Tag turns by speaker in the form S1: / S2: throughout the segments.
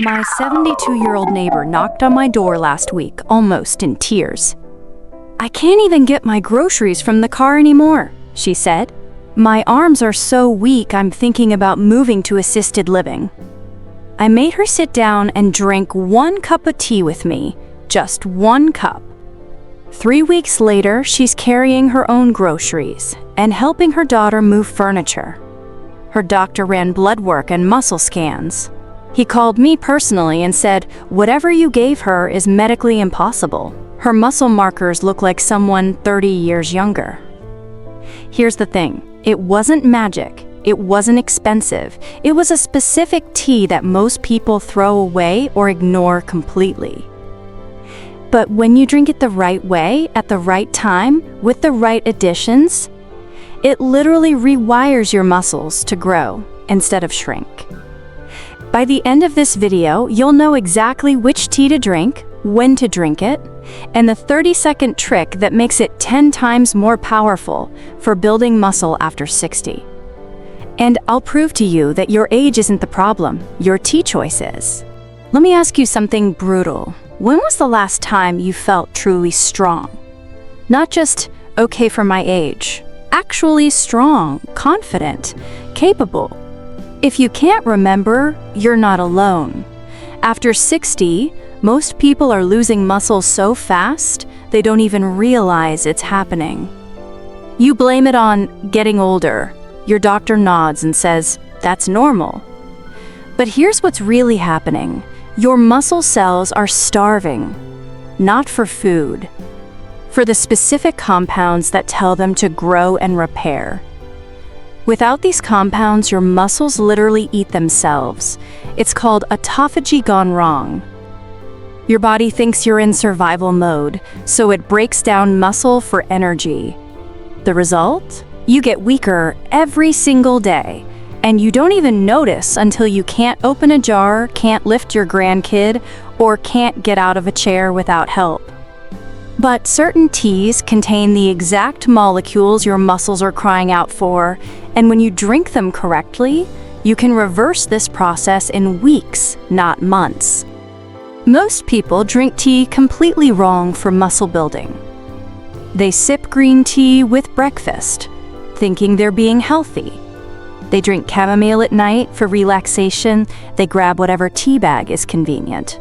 S1: My 72-year-old neighbor knocked on my door last week, almost in tears. "I can't even get my groceries from the car anymore," she said. "My arms are so weak I'm thinking about moving to assisted living." I made her sit down and drink 1 cup of tea with me, just 1 cup. 3 weeks later, she's carrying her own groceries and helping her daughter move furniture. Her doctor ran blood work and muscle scans. He called me personally and said, "Whatever you gave her is medically impossible. Her muscle markers look like someone 30 years younger." Here's the thing, it wasn't magic, it wasn't expensive, it was a specific tea that most people throw away or ignore completely. But when you drink it the right way, at the right time, with the right additions, it literally rewires your muscles to grow instead of shrink. By the end of this video, you'll know exactly which tea to drink, when to drink it, and the 30-second trick that makes it 10 times more powerful for building muscle after 60. And I'll prove to you that your age isn't the problem, your tea choice is. Let me ask you something brutal. When was the last time you felt truly strong? Not just okay for my age, actually strong, confident, capable. If you can't remember, you're not alone. After 60, most people are losing muscle so fast, they don't even realize it's happening. You blame it on getting older. Your doctor nods and says, "That's normal." But here's what's really happening. Your muscle cells are starving, not for food, for the specific compounds that tell them to grow and repair. Without these compounds, your muscles literally eat themselves. It's called autophagy gone wrong. Your body thinks you're in survival mode, so it breaks down muscle for energy. The result? You get weaker every single day, and you don't even notice until you can't open a jar, can't lift your grandkid, or can't get out of a chair without help. But certain teas contain the exact molecules your muscles are crying out for, and when you drink them correctly, you can reverse this process in weeks, not months. Most people drink tea completely wrong for muscle building. They sip green tea with breakfast, thinking they're being healthy. They drink chamomile at night for relaxation. They grab whatever tea bag is convenient.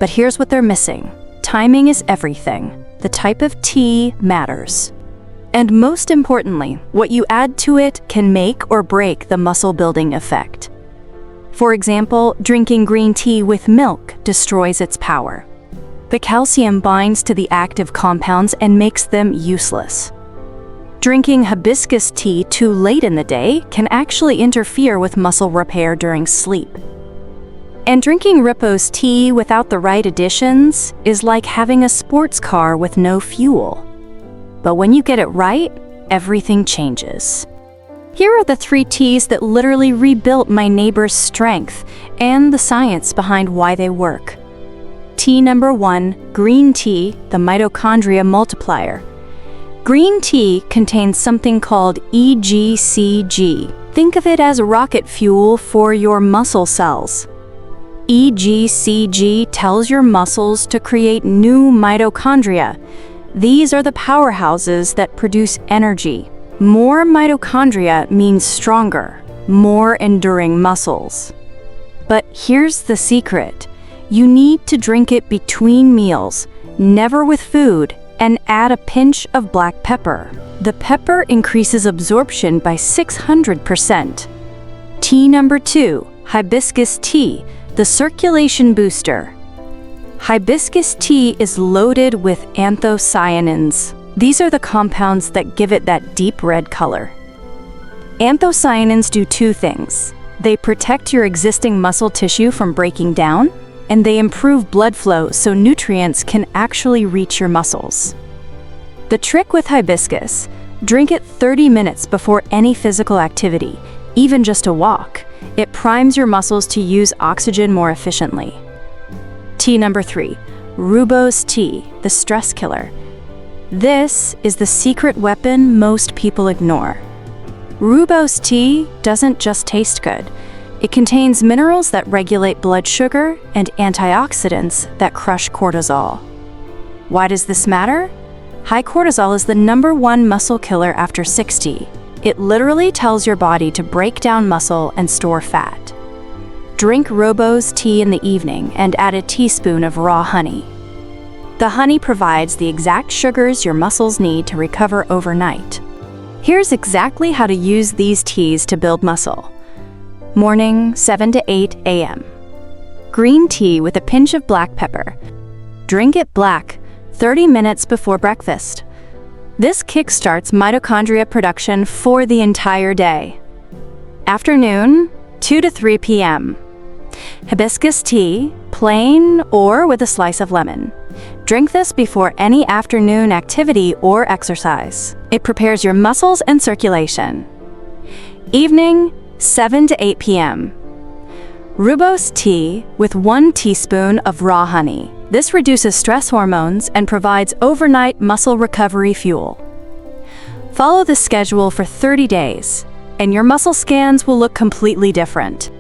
S1: But here's what they're missing. Timing is everything. The type of tea matters. And most importantly, what you add to it can make or break the muscle building effect. For example, drinking green tea with milk destroys its power. The calcium binds to the active compounds and makes them useless. Drinking hibiscus tea too late in the day can actually interfere with muscle repair during sleep. And drinking rooibos tea without the right additions is like having a sports car with no fuel. But when you get it right, everything changes. Here are the 3 teas that literally rebuilt my neighbor's strength and the science behind why they work. Tea number 1, green tea, the mitochondria multiplier. Green tea contains something called EGCG. Think of it as rocket fuel for your muscle cells. EGCG tells your muscles to create new mitochondria. These are the powerhouses that produce energy. More mitochondria means stronger, more enduring muscles. But here's the secret. You need to drink it between meals, never with food, and add a pinch of black pepper. The pepper increases absorption by 600%. Tea number 2, hibiscus tea, the circulation booster. Hibiscus tea is loaded with anthocyanins. These are the compounds that give it that deep red color. Anthocyanins do 2 things. They protect your existing muscle tissue from breaking down, and they improve blood flow so nutrients can actually reach your muscles. The trick with hibiscus, drink it 30 minutes before any physical activity, even just a walk. It primes your muscles to use oxygen more efficiently. Tea number 3, rooibos tea, the stress killer. This is the secret weapon most people ignore. Rooibos tea doesn't just taste good. It contains minerals that regulate blood sugar and antioxidants that crush cortisol. Why does this matter? High cortisol is the #1 muscle killer after 60. It literally tells your body to break down muscle and store fat. Drink rooibos tea in the evening and add a teaspoon of raw honey. The honey provides the exact sugars your muscles need to recover overnight. Here's exactly how to use these teas to build muscle. Morning, 7 to 8 a.m. Green tea with a pinch of black pepper. Drink it black 30 minutes before breakfast. This kickstarts mitochondria production for the entire day. Afternoon, 2 to 3 p.m. Hibiscus tea, plain or with a slice of lemon. Drink this before any afternoon activity or exercise. It prepares your muscles and circulation. Evening, 7 to 8 p.m. Rooibos tea with 1 teaspoon of raw honey. This reduces stress hormones and provides overnight muscle recovery fuel. Follow this schedule for 30 days, and your muscle scans will look completely different.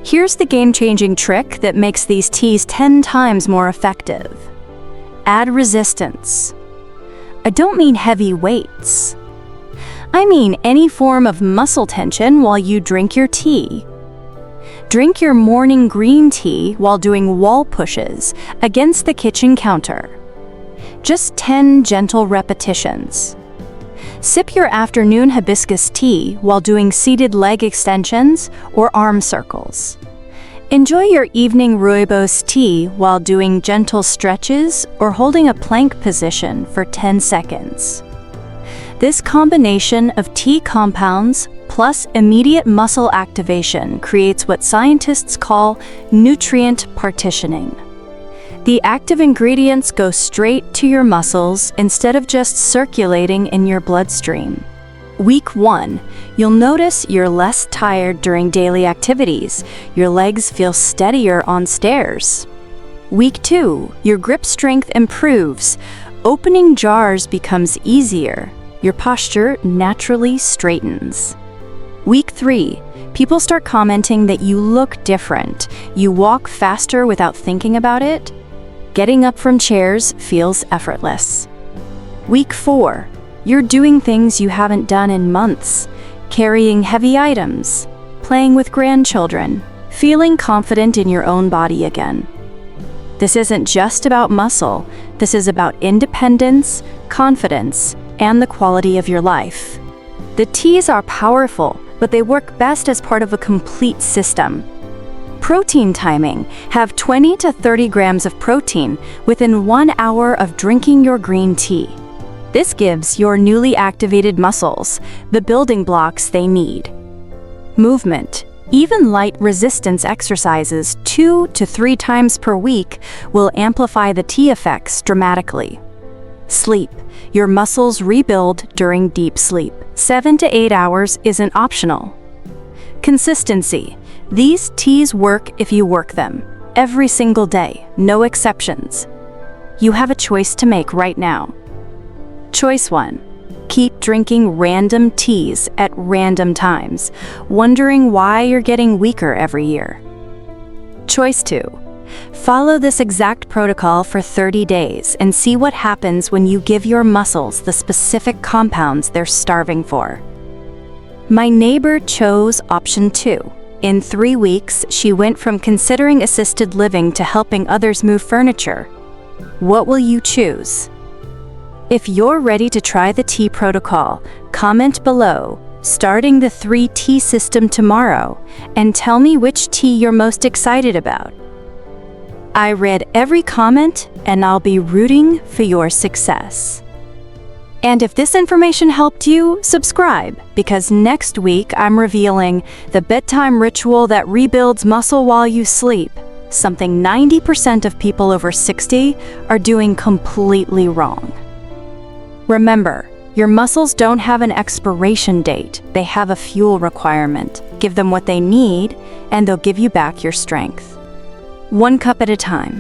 S1: Here's the game-changing trick that makes these teas 10 times more effective. Add resistance. I don't mean heavy weights. I mean any form of muscle tension while you drink your tea. Drink your morning green tea while doing wall pushes against the kitchen counter. Just 10 gentle repetitions. Sip your afternoon hibiscus tea while doing seated leg extensions or arm circles. Enjoy your evening rooibos tea while doing gentle stretches or holding a plank position for 10 seconds. This combination of tea compounds plus immediate muscle activation creates what scientists call nutrient partitioning. The active ingredients go straight to your muscles instead of just circulating in your bloodstream. Week 1, you'll notice you're less tired during daily activities. Your legs feel steadier on stairs. Week 2, your grip strength improves. Opening jars becomes easier. Your posture naturally straightens. Week 3, people start commenting that you look different. You walk faster without thinking about it. Getting up from chairs feels effortless. Week 4, you're doing things you haven't done in months. Carrying heavy items, playing with grandchildren, feeling confident in your own body again. This isn't just about muscle. This is about independence, confidence, and the quality of your life. The teas are powerful, but they work best as part of a complete system. Protein timing. Have 20 to 30 grams of protein within 1 hour of drinking your green tea. This gives your newly activated muscles the building blocks they need. Movement. Even light resistance exercises 2 to 3 times per week will amplify the tea effects dramatically. Sleep. Your muscles rebuild during deep sleep. 7 to 8 hours isn't optional. Consistency. These teas work if you work them. Every single day, no exceptions. You have a choice to make right now. Choice 1. Keep drinking random teas at random times, wondering why you're getting weaker every year. Choice 2. Follow this exact protocol for 30 days and see what happens when you give your muscles the specific compounds they're starving for. My neighbor chose option 2. In 3 weeks, she went from considering assisted living to helping others move furniture. What will you choose? If you're ready to try the tea protocol, comment below, starting the 3T system tomorrow, and tell me which tea you're most excited about. I read every comment, and I'll be rooting for your success. And if this information helped you, subscribe, because next week I'm revealing the bedtime ritual that rebuilds muscle while you sleep, something 90% of people over 60 are doing completely wrong. Remember, your muscles don't have an expiration date, they have a fuel requirement. Give them what they need, and they'll give you back your strength. 1 cup at a time.